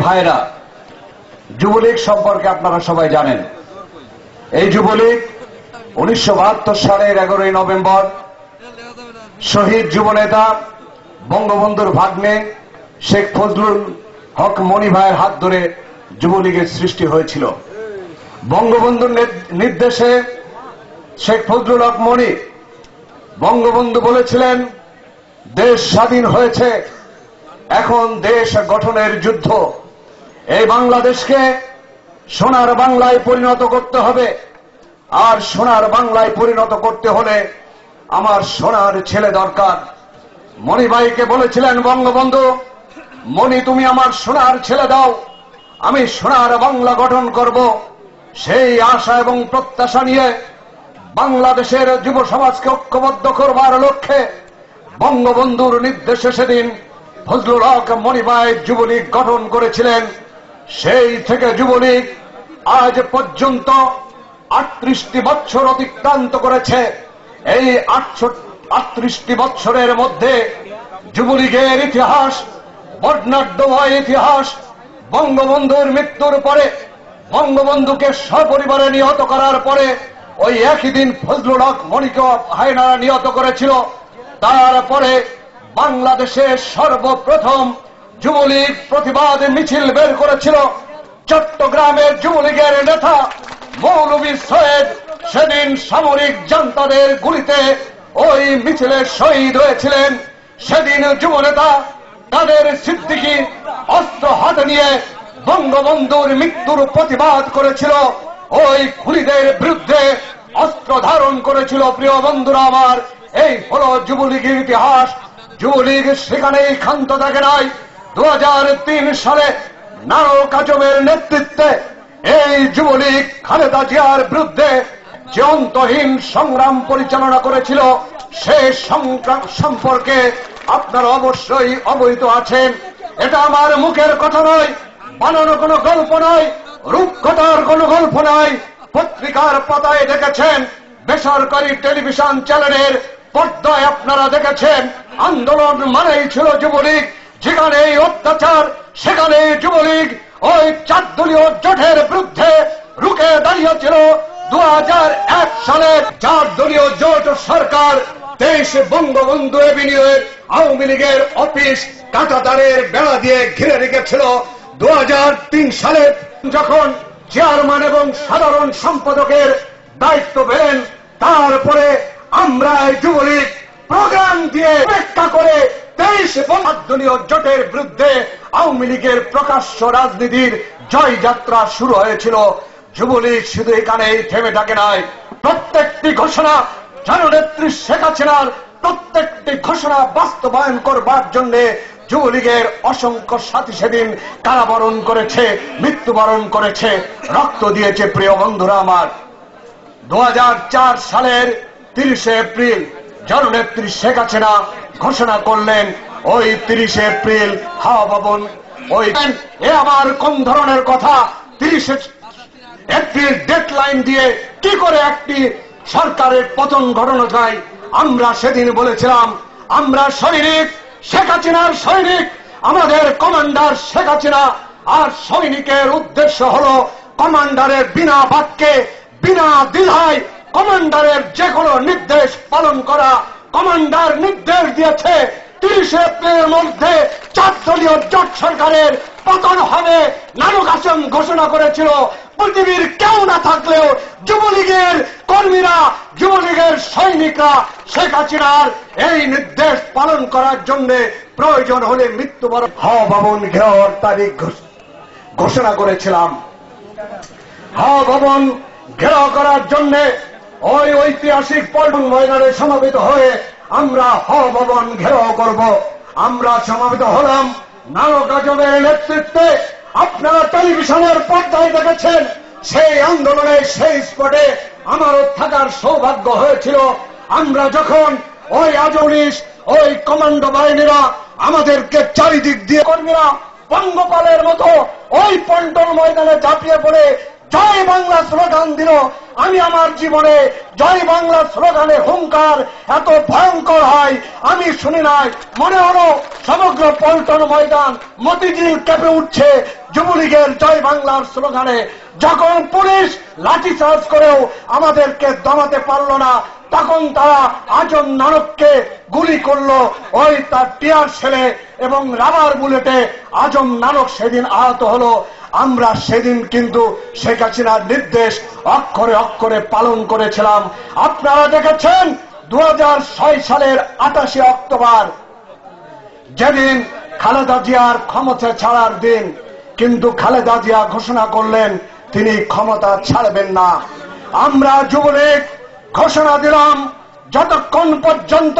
ভাইরা, যুবলীগ সম্পর্কে আপনারা সবাই জানেন। এই যুবলীগ 1972 সালের 11ই নভেম্বর শহীদ যুবনেতা বঙ্গবন্ধুর ভাগ্নে শেখ ফজলুল হক মনি ভাইয়ের হাত ধরে যুবলীগের সৃষ্টি হয়েছিল। বঙ্গবন্ধুর নির্দেশে শেখ ফজলুল হক মনি বঙ্গবন্ধু বলেছিলেন, দেশ স্বাধীন হয়েছে, এখন দেশ গঠনের যুদ্ধ। এই বাংলাদেশকে সোনার বাংলায় পরিণত করতে হবে, আর সোনার বাংলায় পরিণত করতে হলে আমার সোনার ছেলে দরকার। মনি ভাইকে বলেছিলেন বঙ্গবন্ধু, মনি তুমি আমার সোনার ছেলে দাও, আমি সোনার বাংলা গঠন করব। সেই আশা এবং প্রত্যাশা নিয়ে বাংলাদেশের যুব সমাজকে ঐক্যবদ্ধ করবার লক্ষ্যে বঙ্গবন্ধুর নির্দেশে সেদিন ফজলুল হক মনি ভাই যুবলীগ গঠন করেছিলেন। সেই থেকে যুবলীগ আজ পর্যন্ত 38টি বছর অতিক্রান্ত করেছে। এই 38টি বছরের মধ্যে যুবলীগের ইতিহাস বর্ণাঢ্যময় ইতিহাস। বঙ্গবন্ধুর মৃত্যুর পরে, বঙ্গবন্ধুকে সপরিবারে নিহত করার পরে ওই একই দিন ফজলুল হক মনিকে হায়নারা নিহত করেছিল। তারপরে বাংলাদেশে সর্বপ্রথম যুবলীগ প্রতিবাদ মিছিল বের করেছিল। চট্টগ্রামের যুবলীগের নেতা মৌলভী সৈয়দ সেদিন সামরিক জান্তাদের গুলিতে ওই মিছিলে শহীদ হয়েছিলেন। সেদিন যুবনেতা কাদের সিদ্দিকী অস্ত্র হাতে নিয়ে বঙ্গবন্ধুর মৃত্যুর প্রতিবাদ করেছিল, ওই খুনিদের বিরুদ্ধে অস্ত্র ধারণ করেছিল। প্রিয় বন্ধুরা আমার, এই হলো যুবলীগের ইতিহাস। যুবলীগ সেখানেই ক্ষান্ত থাকে নাই। 2003 সালে নারক আজমের নেতৃত্বে এই যুবলীগ খালেদা জিয়ার বিরুদ্ধে যে অন্তহীন সংগ্রাম পরিচালনা করেছিল, সে সংগ্রাম সম্পর্কে আপনারা অবশ্যই অবহিত আছেন। এটা আমার মুখের কথা নয়, বানানো কোনো গল্প নয়, রূপকথার কোনো গল্প নয়। পত্রিকার পাতায় দেখেছেন, বেসরকারি টেলিভিশন চ্যানেলের পর্দায় আপনারা দেখেছেন। আন্দোলন মানেই ছিল যুবলীগ। যেখানে এই অত্যাচার, সেখানে যুবলীগ ওই 4 দলীয় জোটের বিরুদ্ধে রুখে দাঁড়িয়েছিল। 2001 সালে 4 দলীয় জোট সরকার দেশে বঙ্গবন্ধু এভিনিউয়ের আওয়ামী লীগের অফিস কাঁটাতারের বেড়া দিয়ে ঘিরে রেখেছিল। 2003 সালে যখন চেয়ারম্যান এবং সাধারণ সম্পাদকের দায়িত্ব পেলেন, তারপরে আমরা যুবলীগ প্রোগ্রাম দিয়ে অপেক্ষা করে 23 দলীয় জোটের বিরুদ্ধে আওয়ামী লীগের প্রকাশ্য রাজনীতির জয়যাত্রা শুরু হয়েছিল। যুবলীগ শুধু এখানেই থেমে থাকে নাই, প্রত্যেকটি ঘোষণা জননেত্রী শেখ হাসিনার প্রত্যেকটি ঘোষণা বাস্তবায়ন করবার জন্য যুবলীগের অসংখ্য সাথী সেদিন কারাবরণ করেছে, মৃত্যুবরণ করেছে, রক্ত দিয়েছে। প্রিয় বন্ধুরা আমার, 2004 সালের 30 এপ্রিল জননেত্রী শেখ হাসিনা ঘোষণা করলেন, ওই 30 এপ্রিল হাওয়া ভবন। ওই এ আবার কোন ধরনের কথা? 30 এপ্রিল ডেডলাইন দিয়ে কি করে একটি সরকারের পতন ঘটানো যায়? আমরা সেদিন বলেছিলাম, আমরা সৈনিক, শেখ হাসিনার সৈনিক, আমাদের কমান্ডার শেখ হাসিনা। আর সৈনিকের উদ্দেশ্য হল কমান্ডারের বিনা বাক্যে, বিনা দ্বিধায় কমান্ডারের যে কোনো নির্দেশ পালন করা। কমান্ডার নির্দেশ দিয়েছে 30 এপ্রিলের মধ্যে 4 দলীয় জোট সরকারের পতন হবে। নানক আসম ঘোষণা করেছিল, পৃথিবীর কেউ না থাকলেও যুবলীগের কর্মীরা, যুবলীগের সৈনিকরা শেখ হাসিনার এই নির্দেশ পালন করার জন্য প্রয়োজন হলে মৃত্যুবরণ। হাওয়া ভবন ঘেরাওয়ার তারিখ ঘোষণা করেছিলাম। হাওয়া ভবন ঘেরাও করার জন্য ওই ঐতিহাসিক পল্টন ময়দানে সমবেত হয়ে আমরা হাওয়া ভবন ঘেরাও করব। আমরা সমবেত হলাম নানক আজমের নেতৃত্বে। আপনারা টেলিভিশনের পর্দায় দেখেছেন, সেই আন্দোলনে সেই স্পটে আমারও থাকার সৌভাগ্য হয়েছিল। আমরা যখন ওই আজমিস, ওই কমান্ডো বাহিনীরা আমাদেরকে চারিদিক দিয়ে কর্মীরা পঙ্গপালের মতো ওই পল্টন ময়দানে ঝাঁপিয়ে পড়ে জয় বাংলা স্লোগান দিল। আমি আমার জীবনে জয় বাংলা স্লোগানে হুঙ্কার এত ভয়ঙ্কর হয় আমি শুনি নাই। মনে হলো সমগ্র পল্টন ময়দান মতিঝিল কেঁপে উঠছে যুবলীগের জয় বাংলার স্লোগানে। যখন পুলিশ লাঠিচার্জ করেও আমাদেরকে দমাতে পারল না, তখন তারা আজম নানককে গুলি করলো। ওই তার টিয়ার ছেলে এবং রাবার বুলেটে আজম নানক সেদিন আহত হলো। আমরা সেদিন কিন্তু শেখ হাসিনার নির্দেশ অক্ষরে অক্ষরে পালন করেছিলাম। আপনারা দেখেছেন 2006 সালের 28 অক্টোবর যেদিন খালেদা জিয়ার ক্ষমতা ছাড়ার দিন, কিন্তু খালেদা জিয়া ঘোষণা করলেন তিনি ক্ষমতা ছাড়বেন না। আমরা যুবলীগ ঘোষণা দিলাম যতক্ষণ পর্যন্ত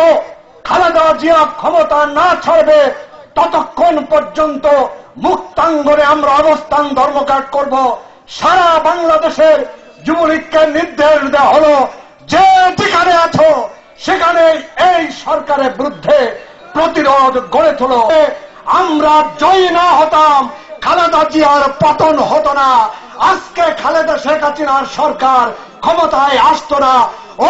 খালেদা জিয়া ক্ষমতা না ছাড়বে ততক্ষণ পর্যন্ত মুক্তাঙ্গনে আমরা অবস্থান ধর্মঘট করব। সারা বাংলাদেশের যুবলীগকে নির্দেশ দেওয়া হলো যে যেখানে আছো সেখানে এই সরকারের বিরুদ্ধে প্রতিরোধ গড়ে তোলো। আমরা জয়ী না হতাম খালেদা জিয়ার পতন হতো না। আজকে খালেদা শেখ হাসিনার সরকার ক্ষমতায় আসতো না।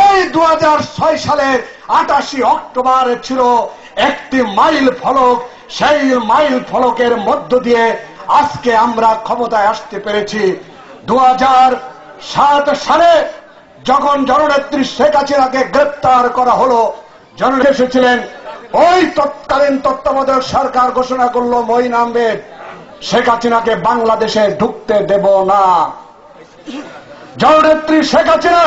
ওই 2006 সালের 28 অক্টোবর ছিল একটি মাইল ফলক। সেই মাইল ফলকের মধ্য দিয়ে আজকে আমরা ক্ষমতায় আসতে পেরেছি। 2007 সালে যখন জননেত্রী শেখ হাসিনাকে গ্রেপ্তার করা হলো, জননেত্রী এসেছিলেন, ওই তৎকালীন তত্ত্বাবধায়ক সরকার ঘোষণা করলো মঈন আহমেদ শেখ হাসিনাকে বাংলাদেশে ঢুকতে দেব না। জননেত্রী শেখ হাসিনা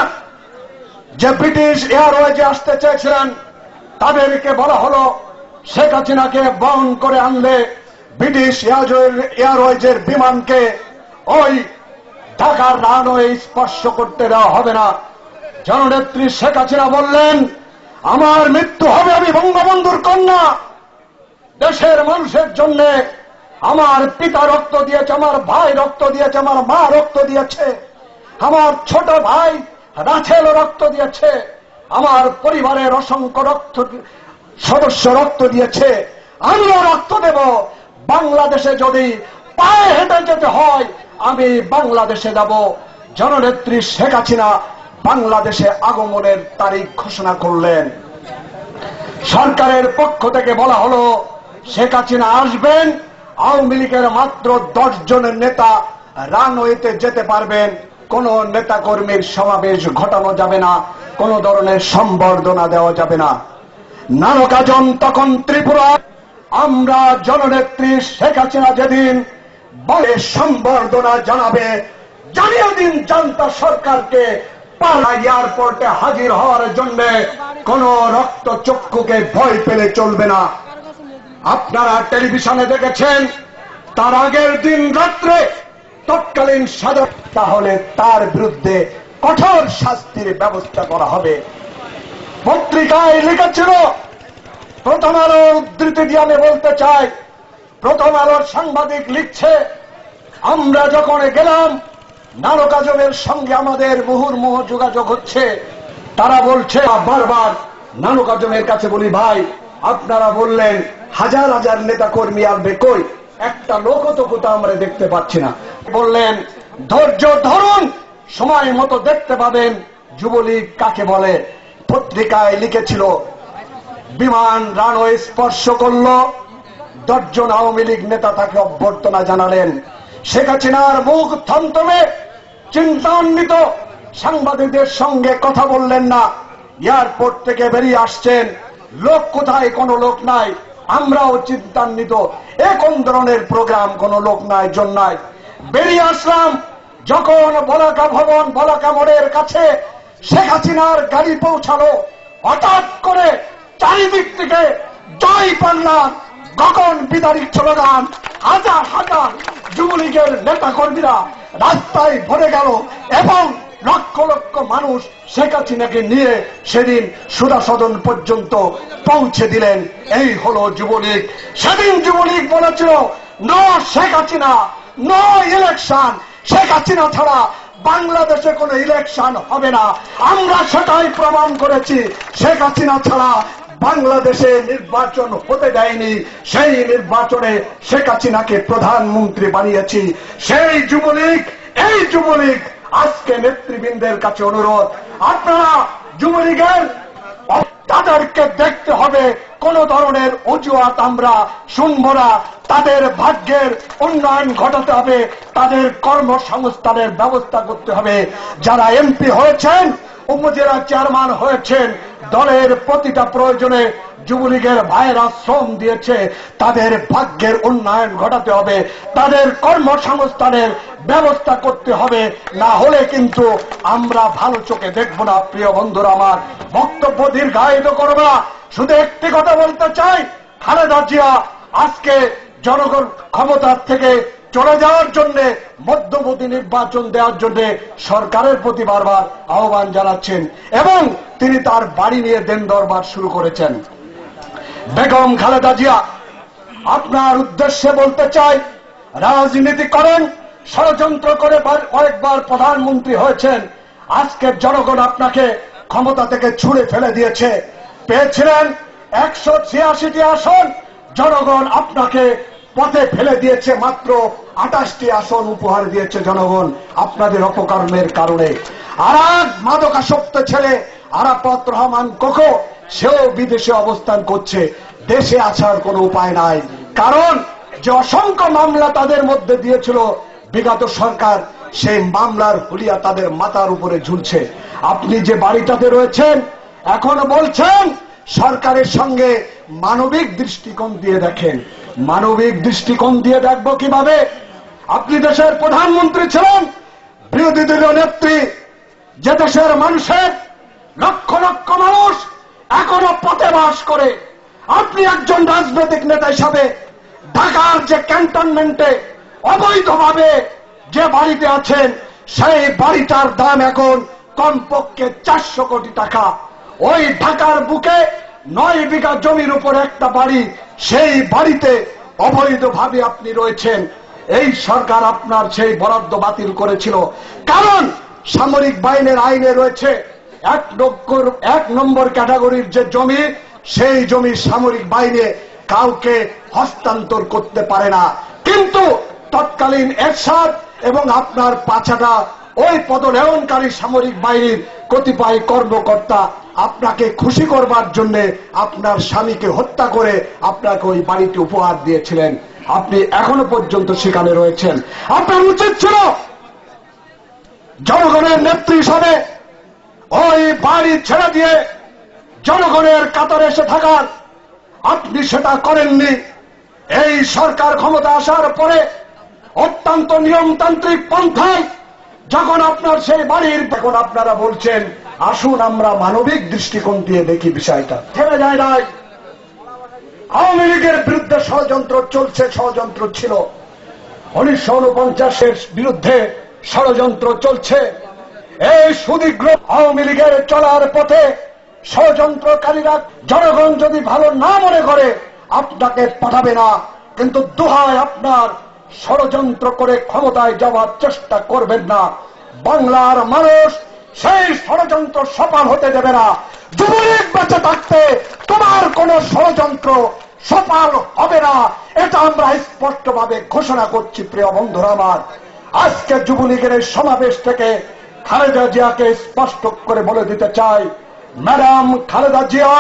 যে ব্রিটিশ এয়ারওয়েজে আসতে চেয়েছিলেন তাদেরকে বলা হলো শেখ হাসিনাকে বহন করে আনলে ব্রিটিশ এয়ারওয়েজের বিমানকে ওই ঢাকার রানওয়ে স্পর্শ করতে দেওয়া হবে না। জননেত্রী শেখ হাসিনা বললেন আমার মৃত্যু হবে, আমি বঙ্গবন্ধুর কন্যা, দেশের মানুষের জন্য আমার পিতা রক্ত দিয়েছে, আমার ভাই রক্ত দিয়েছে, আমার মা রক্ত দিয়েছে, আমার ছোট ভাই রাছেল রক্ত দিয়েছে, আমার পরিবারের অসংখ্য সদস্য রক্ত দিয়েছে, আমিও রক্ত দেব। বাংলাদেশে যদি পায়ে হেঁটে যেতে হয় আমি বাংলাদেশে যাব। জননেত্রী শেখ হাসিনা বাংলাদেশে আগমনের তারিখ ঘোষণা করলেন। সরকারের পক্ষ থেকে বলা হলো শেখ হাসিনা আসবেন, আওয়ামী লীগের মাত্র 10 জনের নেতা রানওয়েতে যেতে পারবেন, কোন নেতা কর্মীর সমাবেশ ঘটানো যাবে না, কোন ধরনের সম্বর্ধনা দেওয়া যাবে না। নানক আজম তখন ত্রিপুরা। আমরা জননেত্রী শেখ হাসিনা যেদিন বলে সম্বর্ধনা জানাবে জানিয়ে দিন জান্তা সরকারকে পালা এয়ারপোর্টে হাজির হওয়ার জন্য কোন রক্ত চক্ষুকে ভয় পেলে চলবে না। আপনারা টেলিভিশনে দেখেছেন তার আগের দিন রাত্রে তৎকালীন সাধক, তাহলে তার বিরুদ্ধে কঠোর শাস্তির ব্যবস্থা করা হবে। পত্রিকায় লিখেছিল, প্রথম আলোর উদ্ধৃতি দিয়ে আমি বলতে চাই, প্রথম আলোর সাংবাদিক লিখছে আমরা যখন গেলাম নানক আজমের সঙ্গে আমাদের মুহুর্মুহ যোগাযোগ হচ্ছে। তারা বলছে বারবার নানক আজমের কাছে বলি ভাই আপনারা বললেন হাজার হাজার নেতা কর্মী আসবে, কই একটা লোকও তো কোথাও আমরা দেখতে পাচ্ছি না। বললেন ধৈর্য ধরুন, সময় মতো দেখতে পাবেন যুবলীগ কাকে বলে। পত্রিকায় লিখেছিল বিমান রানওয়ে স্পর্শ করল, 10 জন আওয়ামী লীগ নেতা তাকে অভ্যর্থনা জানালেন। শেখ হাসিনার মুখ থমথমে, চিন্তান্বিত, সাংবাদিকদের সঙ্গে কথা বললেন না। এয়ারপোর্ট থেকে বেরিয়ে আসছেন, লোক কোথায়, কোনো লোক নাই। আমরাও চিন্তান্বিত, এ কোন ধরনের প্রোগ্রাম, কোনো লোক নাই, জন নাই। বেরিয়ে আসলাম, যখন বলাকা ভবন বলাকা মোড়ের কাছে শেখ হাসিনার গাড়ি পৌঁছালো, হঠাৎ করে চারিদিক থেকে জয় বাংলা গগন বিদারী স্লোগান, হাজার হাজার যুবলীগের নেতা কর্মীরা রাস্তায় ভরে গেল এবং লক্ষ লক্ষ মানুষ শেখ হাসিনাকে নিয়ে সেদিন সুধা সদন পর্যন্ত পৌঁছে দিলেন। এই হলো যুবলীগ। সেদিন যুবলীগ বলেছিল no Sheikh Hasina, no election, Sheikh Hasina ছাড়া বাংলাদেশে কোনো ইলেকশন হবে না। আমরা সেটাই প্রমাণ করেছি, শেখ হাসিনা ছাড়া বাংলাদেশে নির্বাচন হতে দেয়নি। সেই নির্বাচনে শেখ হাসিনাকে প্রধানমন্ত্রী বানিয়েছি। সেই যুবলীগ এই যুবলীগ আজকে নেতৃবৃন্দের কাছে অনুরোধ, আপনারা যুবলীগের তাদেরকে দেখতে হবে, কোন ধরনের অজুহাত আমরা শুনব না। তাদের ভাগ্যের উন্নয়ন ঘটাতে হবে, তাদের কর্মসংস্থানের ব্যবস্থা করতে হবে। যারা এমপি হয়েছেন, উপজেলা চেয়ারম্যান হয়েছেন, দলের প্রতিটা প্রয়োজনে যুবলীগের ভাইয়েরা শ্রম দিয়েছে, তাদের ভাগ্যের উন্নয়ন ঘটাতে হবে, তাদের কর্মসংস্থানের ব্যবস্থা করতে হবে। না হলে কিন্তু আমরা ভালো চোখে দেখব না। প্রিয় বন্ধুরা আমার, বক্তব্য দীর্ঘায়িত করব না, শুধু একটি কথা বলতে চাই, খালেদা জিয়া আজকে জনগণ ক্ষমতার থেকে চলে যাওয়ার জন্য, মধ্যবর্তী নির্বাচন দেওয়ার জন্য সরকারের প্রতি বারবার আহ্বান জানাচ্ছেন এবং তিনি তার বাড়ি নিয়ে দেন দরবার শুরু করেছেন। বেগম খালেদা জিয়া, আপনার উদ্দেশ্যে বলতে চাই, রাজনীতি করেন, ষড়যন্ত্র করে কয়েকবার প্রধানমন্ত্রী হয়েছেন। আজকের জনগণ আপনাকে ক্ষমতা থেকে ছুঁড়ে ফেলে দিয়েছে। পেয়েছিলেন 186টি আসন, জনগণ আপনাকে পথে ফেলে দিয়েছে, মাত্র 28টি আসন উপহার দিয়েছে জনগণ আপনাদের অপকর্মের কারণে। আর এক মাদকাসক্ত ছেলে আরাফাত রহমান কোকো, সেও বিদেশে অবস্থান করছে। দেশে আসার কোনো উপায় নাই, কারণ যে অসংখ্য মামলা তাদের মধ্যে দিয়েছিল বিগত সরকার, সেই মামলার হুলিয়া তাদের মাথার উপরে ঝুলছে। আপনি যে বাড়িটাতে রয়েছেন, এখন বলছেন সরকারের সঙ্গে মানবিক দৃষ্টিকোণ দিয়ে দেখেন। মানবিক দৃষ্টিকোণ দিয়ে দেখবো কিভাবে? আপনি দেশের প্রধানমন্ত্রী ছিলেন, বিরোধী দলীয় নেত্রী, যে দেশের মানুষের লক্ষ লক্ষ মানুষ এখনো পথে বাস করে, আপনি একজন রাজনৈতিক নেতা হিসাবে ঢাকার যে ক্যান্টনমেন্টে অবৈধভাবে যে বাড়িতে আছেন, সেই বাড়িটার দাম এখন কমপক্ষে 400 কোটি টাকা। ওই ঢাকার বুকে 9 বিঘা জমির উপর একটা বাড়ি, সেই বাড়িতে অবৈধভাবে আপনি রয়েছেন। এই সরকার আপনার সেই বরাদ্দ বাতিল করেছিল, কারণ সামরিক বাহিনীর আইনে রয়েছে 1 নম্বর ক্যাটাগরির যে জমি, সেই জমি সামরিক বাহিনী কাউকে হস্তান্তর করতে পারে না। কিন্তু তৎকালীন এরশাদ এবং আপনার পাছাটা ওই পদলেহনকারী সামরিক বাহিনীর কতিপয় কর্মকর্তা আপনাকে খুশি করবার জন্য আপনার স্বামীকে হত্যা করে আপনাকে ওই বাড়িটি উপহার দিয়েছিলেন। আপনি এখনো পর্যন্ত সেখানে রয়েছেন। আপনার উচিত ছিল জনগণের নেত্রী হিসাবে ওই বাড়ি ছেড়ে দিয়ে জনগণের কাতারে এসে থাকার। আপনি সেটা করেননি। এই সরকার ক্ষমতা আসার পরে অত্যন্ত নিয়মতান্ত্রিক পন্থায় যখন আপনার সেই বাড়ির, এখন আপনারা বলছেন আসুন আমরা মানবিক দৃষ্টিকোণ দিয়ে দেখি বিষয়টা। থেমে যায় নাই। আওয়ামী লীগের বিরুদ্ধে ষড়যন্ত্র চলছে, ষড়যন্ত্র ছিল 1949-এর বিরুদ্ধে ষড়যন্ত্র চলছে। এই সুদীর্ঘ আওয়ামী লীগের চলার পথে ষড়যন্ত্রকারীরা জনগণ যদি ভালো না মনে করে আপনাকে পাঠাবে না, কিন্তু দোহায় আপনার ষড়যন্ত্র করে ক্ষমতায় যাওয়ার চেষ্টা করবেন না। বাংলার মানুষ সেই ষড়যন্ত্র সফল হতে দেবে না। যুবলীগ বেঁচে থাকতে তোমার কোন ষড়যন্ত্র সফল হবে না, এটা আমরা স্পষ্টভাবে ঘোষণা করছি। প্রিয় বন্ধুরা আমার, আজকে যুবলীগের এই সমাবেশ থেকে খালেদা জিয়াকে স্পষ্ট করে বলে দিতে চাই, ম্যাডাম খালেদা জিয়া,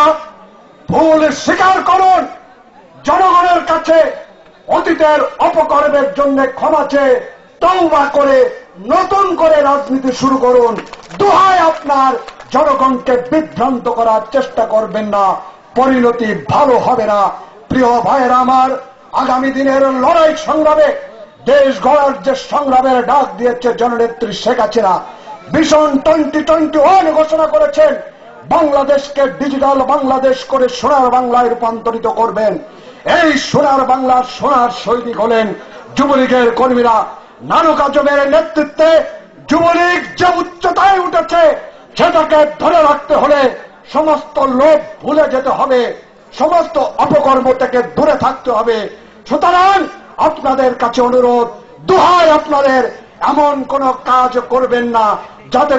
ভুল স্বীকার করুন, জনগণের কাছে অতীতের অপকর্মের জন্য ক্ষমা চেয়ে তওবা করে নতুন করে রাজনীতি শুরু করুন। দোহায় আপনার জনগণকে বিভ্রান্ত করার চেষ্টা করবেন না, পরিণতি ভালো হবে না। প্রিয় ভাইয়েরা আমার, আগামী দিনের লড়াই সংগ্রামে দেশ গড়ার যে সংগ্রামের ডাক দিয়েছে জননেত্রী শেখ হাসিনা, ভিশন 2021 ঘোষণা করেছেন। বাংলাদেশকে ডিজিটাল বাংলাদেশ করে সোনার বাংলায় রূপান্তরিত করবেন। এই সোনার বাংলার সোনার সৈনিক হলেন যুবলীগের কর্মীরা। নানক আজমের নেতৃত্বে যুবলীগ যে উচ্চতায় উঠেছে, সেটাকে ধরে রাখতে হলে সমস্ত লোভ ভুলে যেতে হবে, সমস্ত অপকর্ম থেকে দূরে থাকতে হবে। সুতরাং আপনাদের কাছে অনুরোধ, দোহাই আপনাদের এমন কোন কাজ করবেন না যাতে